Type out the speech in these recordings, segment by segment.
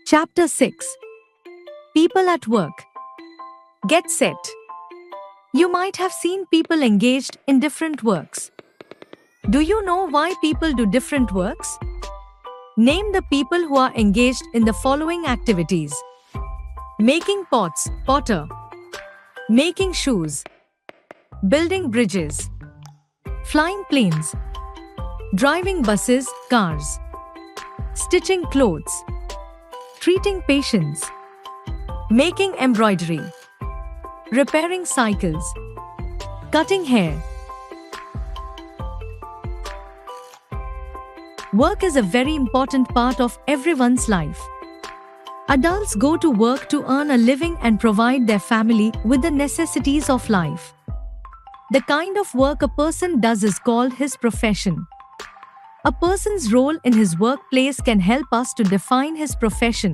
Chapter 6. People at Work. Get set. You might have seen people engaged in different works. Do you know why people do different works? Name the people who are engaged in the following activities: making pots, potter; making shoes; building bridges; flying planes; driving buses, cars; stitching clothes; treating patients; making embroidery; repairing cycles; cutting hair. Work is a very important part of everyone's life. Adults go to work to earn a living and provide their family with the necessities of life. The kind of work a person does is called his profession. A person's role in his workplace can help us to define his profession.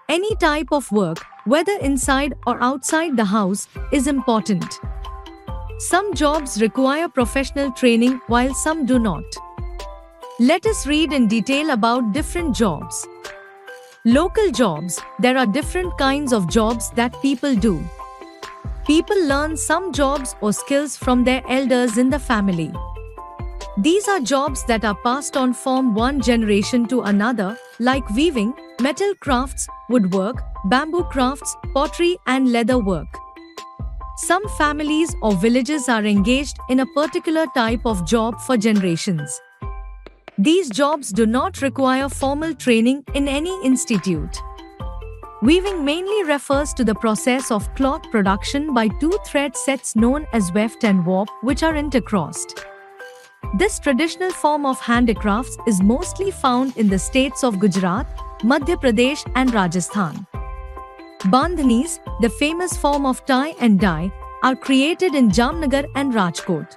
Any type of work, whether inside or outside the house, is important. Some jobs require professional training while some do not. Let us read in detail about different jobs. Local jobs. There are different kinds of jobs that people do. People learn some jobs or skills from their elders in the family. These are jobs that are passed on from one generation to another, like weaving, metal crafts, woodwork, bamboo crafts, pottery, and leather work. Some families or villages are engaged in a particular type of job for generations. These jobs do not require formal training in any institute. Weaving mainly refers to the process of cloth production by two thread sets known as weft and warp, which are intercrossed. This traditional form of handicrafts is mostly found in the states of Gujarat, Madhya Pradesh, and Rajasthan. Bandhanis, the famous form of tie and dye, are created in Jamnagar and Rajkot.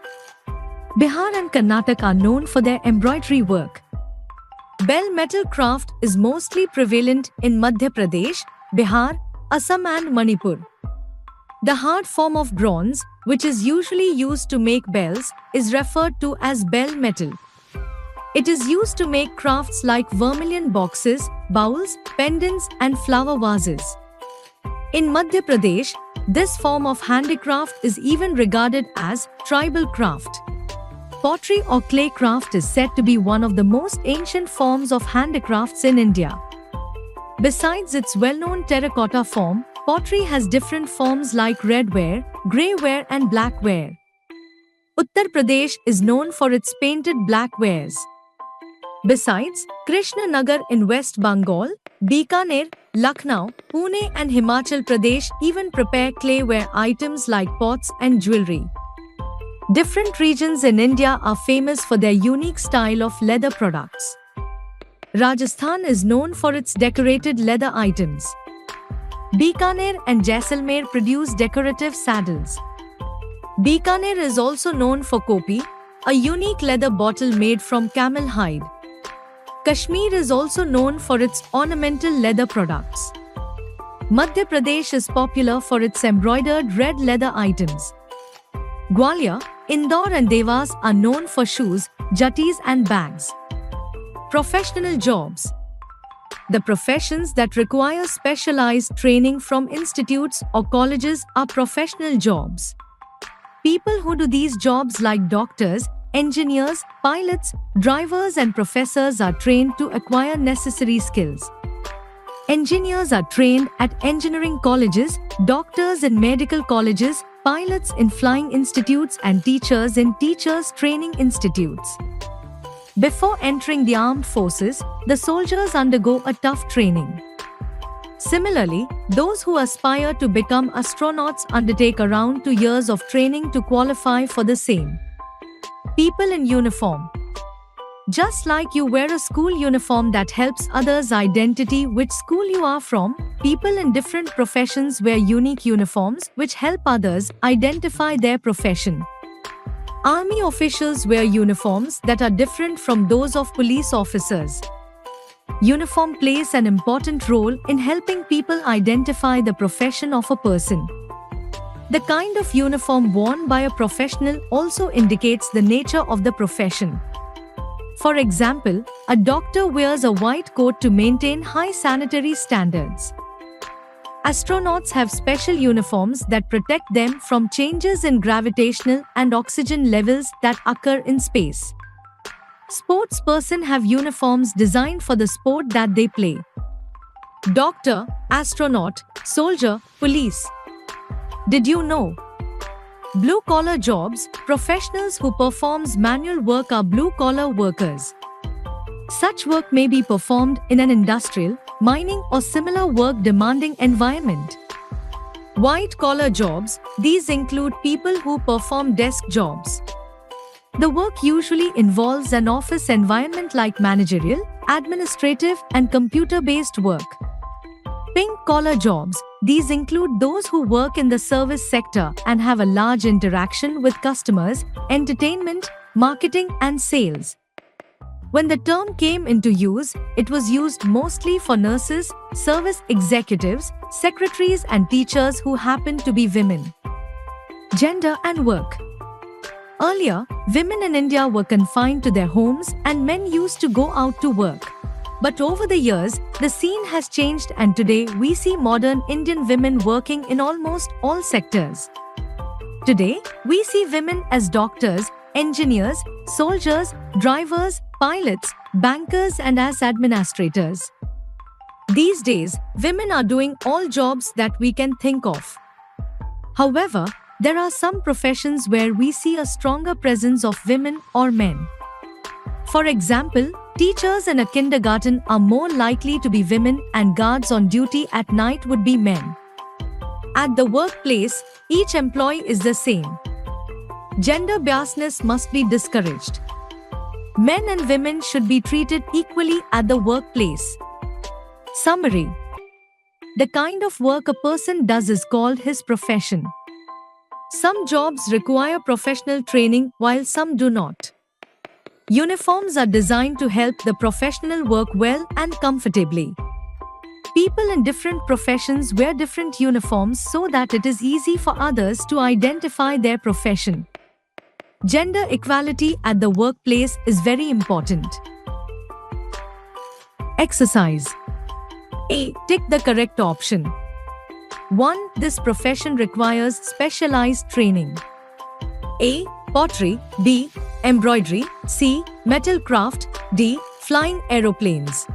Bihar and Karnataka are known for their embroidery work. Bell metal craft is mostly prevalent in Madhya Pradesh, Bihar, Assam, and Manipur. The hard form of bronze, which is usually used to make bells, is referred to as bell metal. It is used to make crafts like vermilion boxes, bowls, pendants, and flower vases. In Madhya Pradesh, this form of handicraft is even regarded as tribal craft. Pottery or clay craft is said to be one of the most ancient forms of handicrafts in India. Besides its well-known terracotta form, pottery has different forms like red ware, grey ware, and black ware. Uttar Pradesh is known for its painted black wares. Besides, Krishna Nagar in West Bengal, Bikaner, Lucknow, Pune, and Himachal Pradesh even prepare clayware items like pots and jewelry. Different regions in India are famous for their unique style of leather products. Rajasthan is known for its decorated leather items. Bikaner and Jaisalmer produce decorative saddles. Bikaner is also known for kopi, a unique leather bottle made from camel hide. Kashmir is also known for its ornamental leather products. Madhya Pradesh is popular for its embroidered red leather items. Gwalior, Indore, and Devas are known for shoes, juttis, and bags. Professional jobs. The professions that require specialized training from institutes or colleges are professional jobs. People who do these jobs like doctors, engineers, pilots, drivers, and professors are trained to acquire necessary skills. Engineers are trained at engineering colleges, doctors in medical colleges, pilots in flying institutes, and teachers in teachers' training institutes. Before entering the armed forces, the soldiers undergo a tough training. Similarly, those who aspire to become astronauts undertake around 2 years of training to qualify for the same. People in uniform. Just like you wear a school uniform that helps others identify which school you are from, people in different professions wear unique uniforms which help others identify their profession. Army officials wear uniforms that are different from those of police officers. Uniform plays an important role in helping people identify the profession of a person. The kind of uniform worn by a professional also indicates the nature of the profession. For example, a doctor wears a white coat to maintain high sanitary standards. Astronauts have special uniforms that protect them from changes in gravitational and oxygen levels that occur in space. Sportspersons have uniforms designed for the sport that they play. Doctor, astronaut, soldier, police. Did you know? Blue-collar jobs, professionals who performs manual work are blue-collar workers. Such work may be performed in an industrial, mining or similar work-demanding environment. White-collar jobs, these include people who perform desk jobs. The work usually involves an office environment like managerial, administrative and computer-based work. Pink-collar jobs, these include those who work in the service sector and have a large interaction with customers, entertainment, marketing and sales. When the term came into use, it was used mostly for nurses, service executives, secretaries and teachers who happened to be women. Gender and work. Earlier, women in India were confined to their homes and men used to go out to work. But over the years, the scene has changed and today we see modern Indian women working in almost all sectors. Today, we see women as doctors, engineers, soldiers, drivers, pilots, bankers and as administrators. These days, women are doing all jobs that we can think of. However, there are some professions where we see a stronger presence of women or men. For example, teachers in a kindergarten are more likely to be women and guards on duty at night would be men. At the workplace, each employee is the same. Gender biasness must be discouraged. Men and women should be treated equally at the workplace. Summary: the kind of work a person does is called his profession. Some jobs require professional training while some do not. Uniforms are designed to help the professional work well and comfortably. People in different professions wear different uniforms so that it is easy for others to identify their profession. Gender equality at the workplace is very important. Exercise. A. Tick the correct option. 1. This profession requires specialized training. A. Pottery. B. Embroidery. C. Metal craft. D. Flying aeroplanes.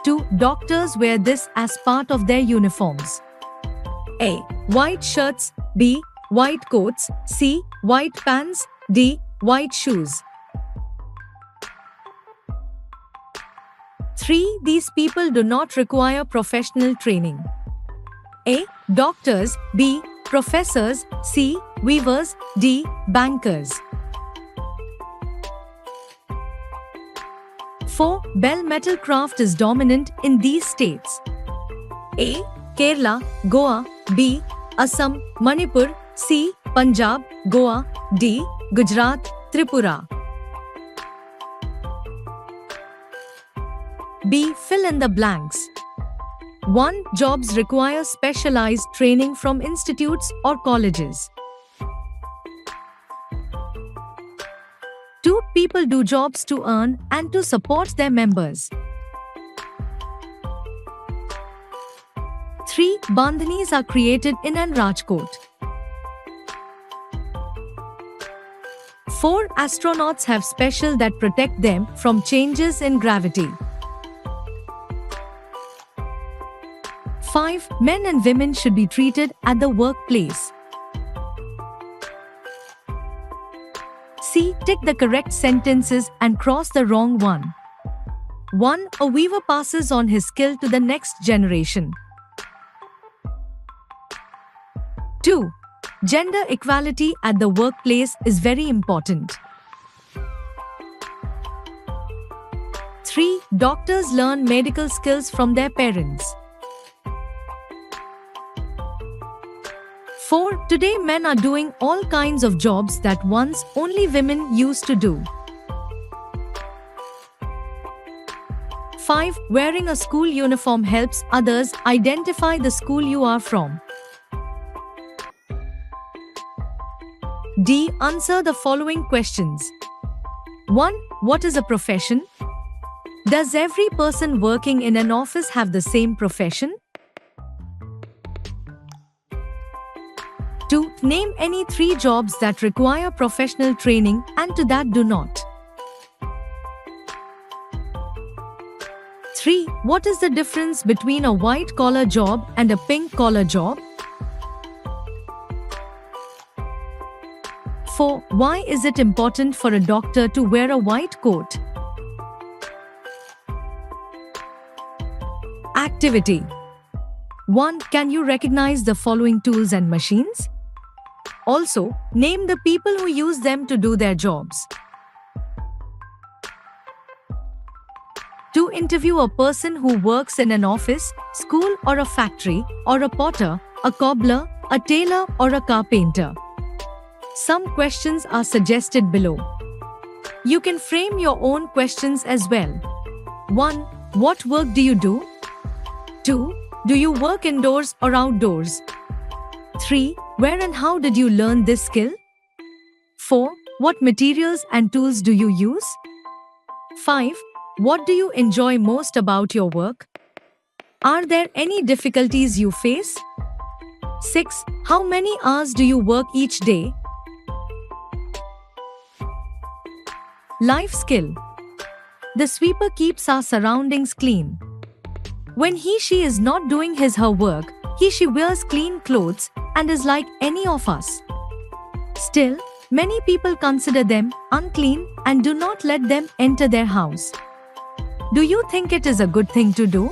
2. Doctors wear this as part of their uniforms. A. White shirts. B. White coats. C. White pants. D. White shoes. 3. These people do not require professional training. A. Doctors. B. Professors. C. Weavers. D. Bankers. 4. Bell metal craft is dominant in these states. A. Kerala, Goa. B. Assam, Manipur. C. Punjab, Goa. D. Gujarat, Tripura. B. Fill in the blanks. 1. Jobs require specialized training from institutes or colleges. 2. People do jobs to earn and to support their members. 3. Bandhanis are created in an Rajkot. 4. Astronauts have special that protect them from changes in gravity. 5. Men and women should be treated at the workplace. C. Tick the correct sentences and cross the wrong one. 1. A weaver passes on his skill to the next generation. 2. Gender equality at the workplace is very important. 3. Doctors learn medical skills from their parents. 4. Today men are doing all kinds of jobs that once only women used to do. 5. Wearing a school uniform helps others identify the school you are from. D. Answer the following questions. 1. What is a profession? Does every person working in an office have the same profession? 2. Name any 3 jobs that require professional training and 2 that do not. 3. What is the difference between a white-collar job and a pink-collar job? 4. Why is it important for a doctor to wear a white coat? Activity 1. Can you recognize the following tools and machines? Also, name the people who use them to do their jobs. 2. Interview a person who works in an office, school or a factory, or a potter, a cobbler, a tailor or a carpenter. Some questions are suggested below. You can frame your own questions as well. 1. What work do you do? 2. Do you work indoors or outdoors? 3. Where and how did you learn this skill? 4. What materials and tools do you use? 5. What do you enjoy most about your work? Are there any difficulties you face? 6. How many hours do you work each day? Life skill. The sweeper keeps our surroundings clean. When he/she is not doing his/her work, he/she wears clean clothes and is like any of us. Still, many people consider them unclean and do not let them enter their house. Do you think it is a good thing to do?